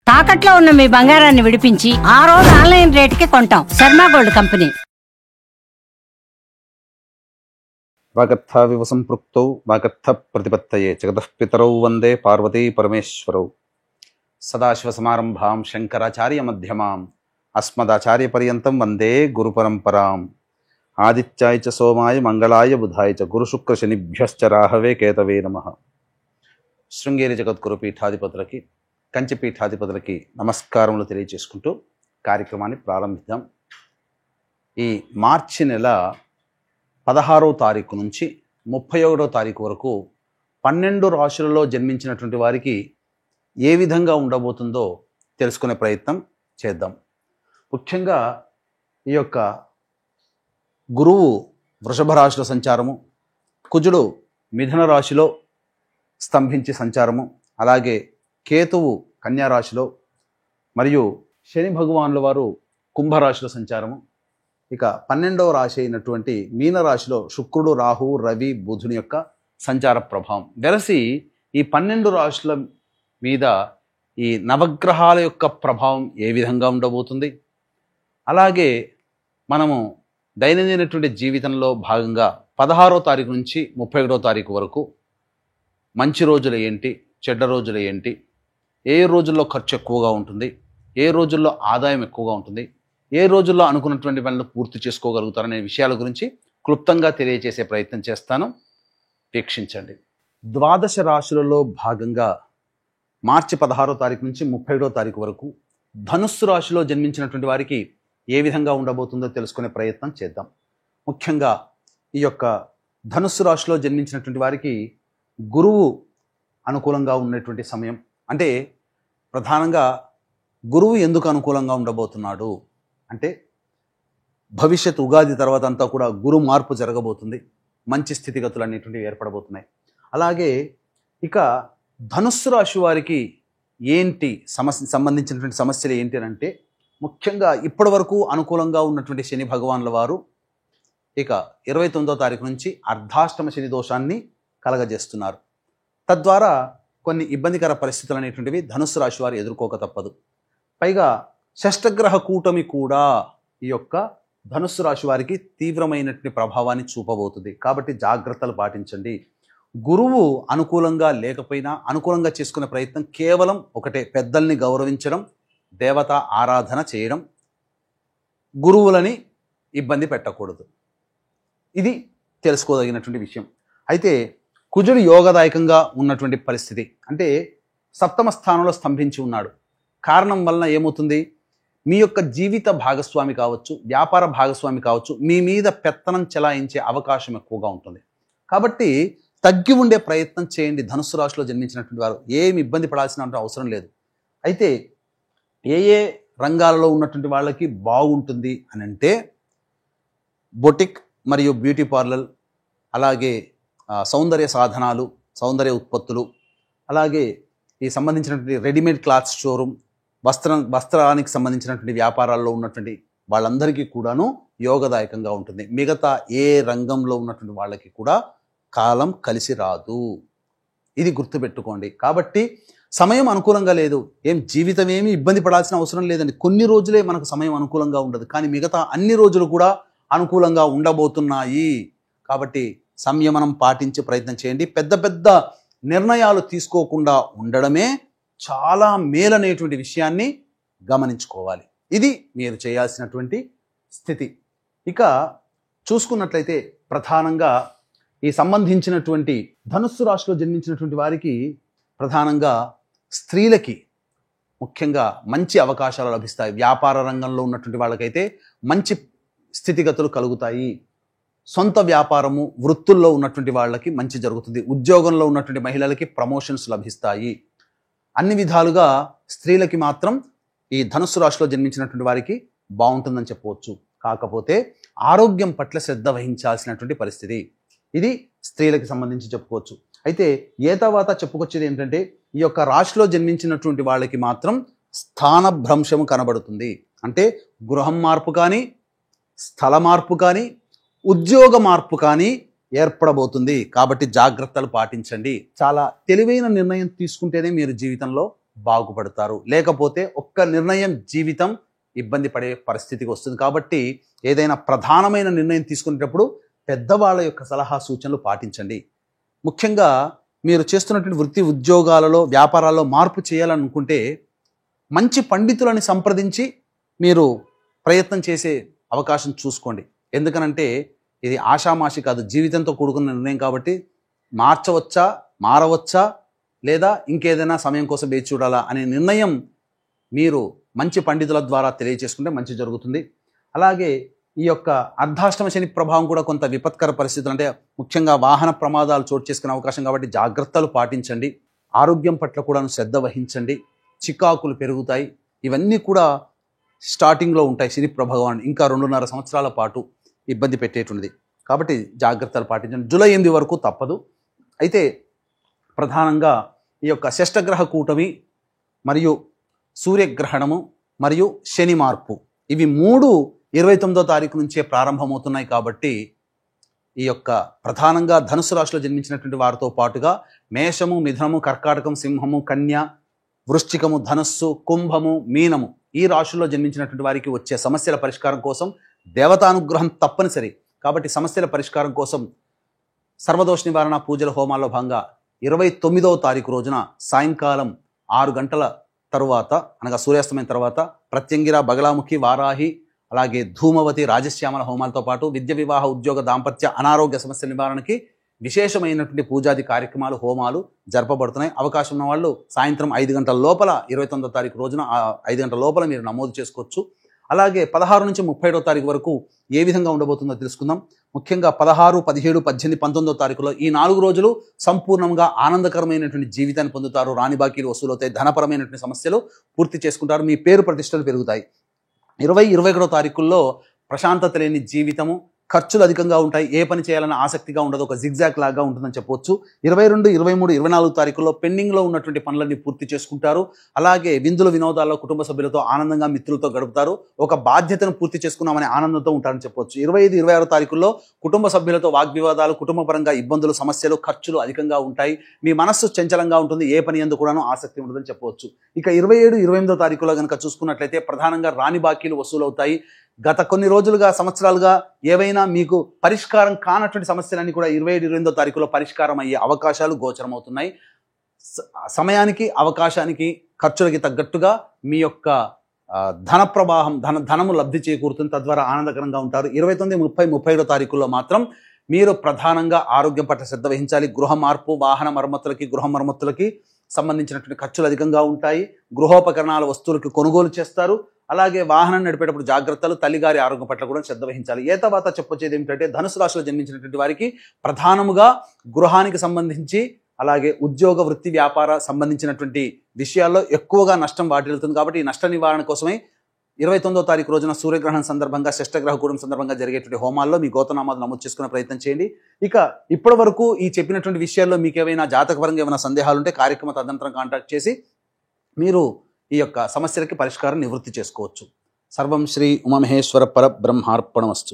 తాకట్లో ఉన్న మీ బంగారాన్ని విడిపించి ఆ రోజు ఆన్లైన్ రేటుకి కొంటాం. Sharma gold company. వాగర్థావివ సంపృక్తౌ వాగర్థ ప్రతిపత్తయే జగతఃపితరౌ వందే పార్వతీ పరమేశ్వరౌ. సదాశివసమారంభాం శంకరాచార్య మధ్యమాం అస్మదాచార్యపర్యంతం వందే గురుపరంపరాం. ఆదిత్యాయ చ సోమాయ మంగళాయ బుధాయ చ గురుశుక్రశనిభ్యశ్చ రాహవే కేతవే నమః. శృంగేరి జగద్గురు పీఠాధిపతులకి, కంచి పీఠాధిపతులకి నమస్కారములు తెలియజేసుకుంటూ కార్యక్రమాన్ని ప్రారంభిద్దాం. ఈ మార్చి నెల 16వ తారీఖు నుంచి 31వ తారీఖు వరకు 12 రాశులలో జన్మించినటువంటి వారికి ఏ విధంగా ఉండబోతుందో తెలుసుకునే ప్రయత్నం చేద్దాం. ముఖ్యంగా ఈ యొక్క గురువు వృషభ రాశిలో సంచారము, కుజుడు మిథున రాశిలో స్తంభించి సంచారము, అలాగే కేతువు కన్యా రాశిలో, మరియు శని భగవానుల వారు కుంభరాశిలో సంచారము. ఇక 12వ రాశి అయినటువంటి మీనరాశిలో శుక్రుడు, రాహువు, రవి, బుధుని యొక్క సంచార ప్రభావం వెరసి ఈ 12 రాశుల మీద ఈ నవగ్రహాల యొక్క ప్రభావం ఏ విధంగా ఉండబోతుంది, అలాగే మనము దైనందినటువంటి జీవితంలో భాగంగా 16వ తారీఖు నుంచి 31వ తారీఖు వరకు మంచి రోజులు ఏంటి, చెడ్డ రోజులు ఏంటి, ఏ రోజుల్లో ఖర్చు ఎక్కువగా ఉంటుంది, ఏ రోజుల్లో ఆదాయం ఎక్కువగా ఉంటుంది, ఏ రోజుల్లో అనుకున్నటువంటి పనులు పూర్తి చేసుకోగలుగుతారనే విషయాల గురించి క్లుప్తంగా తెలియజేసే ప్రయత్నం చేస్తాను. వీక్షించండి. ద్వాదశ రాశులలో భాగంగా మార్చి 16వ తారీఖు నుంచి 31వ తారీఖు వరకు ధనుస్సు రాశిలో జన్మించినటువంటి వారికి ఏ విధంగా ఉండబోతుందో తెలుసుకునే ప్రయత్నం చేద్దాం. ముఖ్యంగా ఈ యొక్క ధనుస్సు రాశిలో జన్మించినటువంటి వారికి గురువు అనుకూలంగా ఉన్నటువంటి సమయం. అంటే ప్రధానంగా గురువు ఎందుకు అనుకూలంగా ఉండబోతున్నాడు అంటే, భవిష్యత్ ఉగాది తర్వాత అంతా కూడా గురు మార్పు జరగబోతుంది, మంచి స్థితిగతులు అనేటువంటివి ఏర్పడబోతున్నాయి. అలాగే ఇక ధనుస్సు రాశి వారికి ఏంటి సంబంధించినటువంటి సమస్యలు ఏంటి అని అంటే, ముఖ్యంగా ఇప్పటి వరకు అనుకూలంగా ఉన్నటువంటి శని భగవానుల వారు ఇక 29వ తారీఖు నుంచి అర్ధాష్టమ శని దోషాన్ని కలగజేస్తున్నారు. తద్వారా కొన్ని ఇబ్బందికర పరిస్థితులు అనేటువంటివి ధనుస్సు రాశి వారు ఎదుర్కోక తప్పదు. పైగా షష్టగ్రహ కూటమి కూడా ఈ యొక్క ధనుస్సు రాశి వారికి తీవ్రమైనటువంటి ప్రభావాన్ని చూపబోతుంది. కాబట్టి జాగ్రత్తలు పాటించండి. గురువు అనుకూలంగా లేకపోయినా అనుకూలంగా చేసుకునే ప్రయత్నం కేవలం ఒకటే, పెద్దల్ని గౌరవించడం, దేవత ఆరాధన చేయడం, గురువులని ఇబ్బంది పెట్టకూడదు. ఇది తెలుసుకోదగినటువంటి విషయం. అయితే కుజుడు యోగదాయకంగా ఉన్నటువంటి పరిస్థితి, అంటే సప్తమ స్థానంలో స్తంభించి ఉన్నాడు. కారణం వలన ఏమవుతుంది, మీ యొక్క జీవిత భాగస్వామి కావచ్చు, వ్యాపార భాగస్వామి కావచ్చు, మీ మీద పెత్తనం చెలాయించే అవకాశం ఎక్కువగా ఉంటుంది. కాబట్టి తగ్గి ఉండే ప్రయత్నం చేయండి. ధనుస్సు రాశిలో జన్మించినటువంటి వారు ఏమి ఇబ్బంది పడాల్సిన అవసరం లేదు. అయితే ఏ రంగాలలో ఉన్నటువంటి వాళ్ళకి బాగుంటుంది అని అంటే, బొటిక్ మరియు బ్యూటీ పార్లర్, అలాగే సౌందర్య సాధనాలు, సౌందర్య ఉత్పత్తులు, అలాగే ఈ సంబంధించినటువంటి రెడీమేడ్ క్లాత్ షోరూమ్, వస్త్రానికి సంబంధించినటువంటి వ్యాపారాల్లో ఉన్నటువంటి వాళ్ళందరికీ కూడాను యోగదాయకంగా ఉంటుంది. మిగతా ఏ రంగంలో ఉన్నటువంటి వాళ్ళకి కూడా కాలం కలిసి రాదు. ఇది గుర్తుపెట్టుకోండి. కాబట్టి సమయం అనుకూలంగా లేదు, జీవితం ఏమీ ఇబ్బంది పడాల్సిన అవసరం లేదండి. కొన్ని రోజులే మనకు సమయం అనుకూలంగా ఉండదు, కానీ మిగతా అన్ని రోజులు కూడా అనుకూలంగా ఉండబోతున్నాయి. కాబట్టి సంయమనం పాటించే ప్రయత్నం చేయండి. పెద్ద పెద్ద నిర్ణయాలు తీసుకోకుండా ఉండడమే చాలా మేలనేటువంటి విషయాన్ని గమనించుకోవాలి. ఇది మీరు చేయాల్సినటువంటి స్థితి. ఇక చూసుకున్నట్లయితే ప్రధానంగా ఈ సంబంధించినటువంటి ధనుస్సు రాశిలో జన్మించినటువంటి వారికి ప్రధానంగా స్త్రీలకి ముఖ్యంగా మంచి అవకాశాలు లభిస్తాయి. వ్యాపార రంగంలో ఉన్నటువంటి వాళ్ళకైతే మంచి స్థితిగతులు కలుగుతాయి. సొంత వ్యాపారము, వృత్తుల్లో ఉన్నటువంటి వాళ్ళకి మంచి జరుగుతుంది. ఉద్యోగంలో ఉన్నటువంటి మహిళలకి ప్రమోషన్స్ లభిస్తాయి. అన్ని విధాలుగా స్త్రీలకి మాత్రం ఈ ధనుస్సు రాశిలో జన్మించినటువంటి వారికి బాగుంటుందని చెప్పవచ్చు. కాకపోతే ఆరోగ్యం పట్ల శ్రద్ధ వహించాల్సినటువంటి పరిస్థితి, ఇది స్త్రీలకి సంబంధించి చెప్పుకోవచ్చు. అయితే తర్వాత చెప్పుకొచ్చేది ఏంటంటే, ఈ యొక్క రాశిలో జన్మించినటువంటి వాళ్ళకి మాత్రం స్థానభ్రంశము కనబడుతుంది. అంటే గృహం మార్పు కానీ, స్థల మార్పు కానీ, ఉద్యోగ మార్పు కానీ ఏర్పడబోతుంది. కాబట్టి జాగ్రత్తలు పాటించండి. చాలా తెలివైన నిర్ణయం తీసుకుంటేనే మీరు జీవితంలో బాగుపడతారు. లేకపోతే ఒక్క నిర్ణయం జీవితం ఇబ్బంది పడే పరిస్థితికి వస్తుంది. కాబట్టి ఏదైనా ప్రధానమైన నిర్ణయం తీసుకునేటప్పుడు పెద్దవాళ్ళ యొక్క సలహా సూచనలు పాటించండి. ముఖ్యంగా మీరు చేస్తున్నటువంటి వృత్తి ఉద్యోగాలలో వ్యాపారాల్లో మార్పు చేయాలనుకుంటే మంచి పండితులని సంప్రదించి మీరు ప్రయత్నం చేసే అవకాశం చూసుకోండి. ఎందుకనంటే ఇది ఆషామాషి కాదు, జీవితంతో కూడుకున్న నిర్ణయం. కాబట్టి మార్చవచ్చా, మారవచ్చా, లేదా ఇంకేదైనా సమయం కోసం వేచి చూడాలా అనే నిర్ణయం మీరు మంచి పండితుల ద్వారా తెలియచేసుకుంటే మంచి జరుగుతుంది. అలాగే ఈ యొక్క అర్ధాష్టమ శని ప్రభావం కూడా కొంత విపత్కర పరిస్థితులు, అంటే ముఖ్యంగా వాహన ప్రమాదాలు చోటు చేసుకునే అవకాశం. కాబట్టి జాగ్రత్తలు పాటించండి. ఆరోగ్యం పట్ల కూడా శ్రద్ధ వహించండి. చికాకులు పెరుగుతాయి. ఇవన్నీ కూడా స్టార్టింగ్లో ఉంటాయి. శని ప్రభావం ఇంకా 2.5 సంవత్సరాల పాటు ఇబ్బంది పెట్టేటువంటిది. కాబట్టి జాగ్రత్తలు పాటించండి. జూలై 8 వరకు తప్పదు. అయితే ప్రధానంగా ఈ యొక్క షష్టగ్రహ కూటమి మరియు సూర్యగ్రహణము మరియు శని మార్పు, ఇవి 3 29వ తారీఖు నుంచే ప్రారంభమవుతున్నాయి. కాబట్టి ఈ యొక్క ప్రధానంగా ధనుసు రాశిలో జన్మించినటువంటి వారితో పాటుగా మేషము, మిథునము, కర్కాటకం, సింహము, కన్య, వృశ్చికము, ధనస్సు, కుంభము, మీనము ఈ రాశుల్లో జన్మించినటువంటి వారికి వచ్చే సమస్యల పరిష్కారం కోసం దేవతానుగ్రహం తప్పనిసరి. కాబట్టి సమస్యల పరిష్కారం కోసం సర్వదోష నివారణ పూజల హోమాల్లో భాగంగా 29వ తారీఖు రోజున సాయంకాలం 6 గంటల తరువాత, అనగా సూర్యాస్తమయం తర్వాత ప్రత్యంగిర, బగలాముఖి, వారాహి, అలాగే ధూమవతి, రాజశ్యామల హోమాలతో పాటు విద్య, వివాహ, ఉద్యోగ, దాంపత్య, అనారోగ్య సమస్యల నివారణకి విశేషమైనటువంటి పూజాది కార్యక్రమాలు, హోమాలు జరపబడుతున్నాయి. అవకాశం ఉన్న వాళ్ళు సాయంత్రం 5 గంటల లోపల 29వ తారీఖు రోజున 5 గంటల లోపల మీరు నమోదు చేసుకోవచ్చు. అలాగే 16 నుంచి 31వ తారీఖు వరకు ఏ విధంగా ఉండబోతుందో తెలుసుకుందాం. ముఖ్యంగా 16, 17, 18, 19వ తారీఖులో ఈ 4 రోజులు సంపూర్ణంగా ఆనందకరమైనటువంటి జీవితాన్ని పొందుతారు. రాని బాకీలు వసూలవుతాయి. ధనపరమైనటువంటి సమస్యలు పూర్తి చేసుకుంటారు. మీ పేరు ప్రతిష్టలు పెరుగుతాయి. 20, 21వ తారీఖుల్లో ప్రశాంతత లేని జీవితము, ఖర్చులు అధికంగా ఉంటాయి. ఏ పని చేయాలన్న ఆసక్తిగా ఉండదు. ఒక జిగ్జాగ్ లాగా ఉంటుందని చెప్పవచ్చు. 22, 23, 24 తారీఖుల్లో పెండింగ్లో ఉన్నటువంటి పనులన్నీ పూర్తి చేసుకుంటారు. అలాగే విందులు, వినోదాల్లో కుటుంబ సభ్యులతో ఆనందంగా మిత్రులతో గడుపుతారు. ఒక బాధ్యతను పూర్తి చేసుకున్నామనే ఆనందంతో ఉంటారని చెప్పవచ్చు. 25, 26 తారీఖుల్లో కుటుంబ సభ్యులతో వాగ్వివాదాలు, కుటుంబపరంగా ఇబ్బందులు, సమస్యలు, ఖర్చులు అధికంగా ఉంటాయి. మీ మనస్సు చంచలంగా ఉంటుంది. ఏ పని ఎందు కూడాను ఆసక్తి ఉండదని చెప్పవచ్చు. ఇక 27, 28వ తారీఖులో కనుక చూసుకున్నట్లయితే ప్రధానంగా రాని బాకీలు వసూలవుతాయి. గత కొన్ని రోజులుగా, సంవత్సరాలుగా ఏవైనా మీకు పరిష్కారం కానటువంటి సమస్యలన్నీ కూడా 27, 28వ తారీఖులో పరిష్కారం అయ్యే అవకాశాలు గోచరమవుతున్నాయి. సమయానికి, అవకాశానికి, ఖర్చులకి తగ్గట్టుగా మీ యొక్క ధన ప్రవాహం, ధనము లబ్ధి చేకూరుతుంది. తద్వారా ఆనందకరంగా ఉంటారు. 29, 30, 31వ తారీఖుల్లో మాత్రం మీరు ప్రధానంగా ఆరోగ్యం పట్ల శ్రద్ధ వహించాలి. గృహ మార్పు, వాహన మరమ్మతులకి, గృహ మరమ్మతులకి సంబంధించినటువంటి ఖర్చులు అధికంగా ఉంటాయి. గృహోపకరణాల వస్తువులకి కొనుగోలు చేస్తారు. అలాగే వాహనం నడిపేటప్పుడు జాగ్రత్తలు, తల్లిగారి ఆరోగ్యం పట్ల కూడా శ్రద్ధ వహించాలి. ఏ తర్వాత చెప్పొచ్చేది ఏమిటంటే ధనుసు రాశిలో జన్మించినటువంటి వారికి ప్రధానముగా గృహానికి సంబంధించి, అలాగే ఉద్యోగ, వృత్తి, వ్యాపార సంబంధించినటువంటి విషయాల్లో ఎక్కువగా నష్టం వాటిల్లుతుంది. కాబట్టి ఈ నష్ట నివారణ కోసమే 29వ తారీఖు రోజున సూర్యగ్రహణం సందర్భంగా, షష్టగ్రహ కూటమి సందర్భంగా జరిగేటువంటి హోమాల్లో మీ గోత్రనామాలు నమోదు చేసుకునే ప్రయత్నం చేయండి. ఇక ఇప్పటి వరకు ఈ చెప్పినటువంటి విషయాల్లో మీకు ఏమైనా జాతకపరంగా ఏమైనా సందేహాలు ఉంటే కార్యక్రమ తదనంతరం కాంటాక్ట్ చేసి మీరు ఈ యొక్క సమస్యలకి పరిష్కారం నివృత్తి చేసుకోవచ్చు. సర్వం శ్రీ ఉమామహేశ్వర పరబ్రహ్మార్పణమస్తు.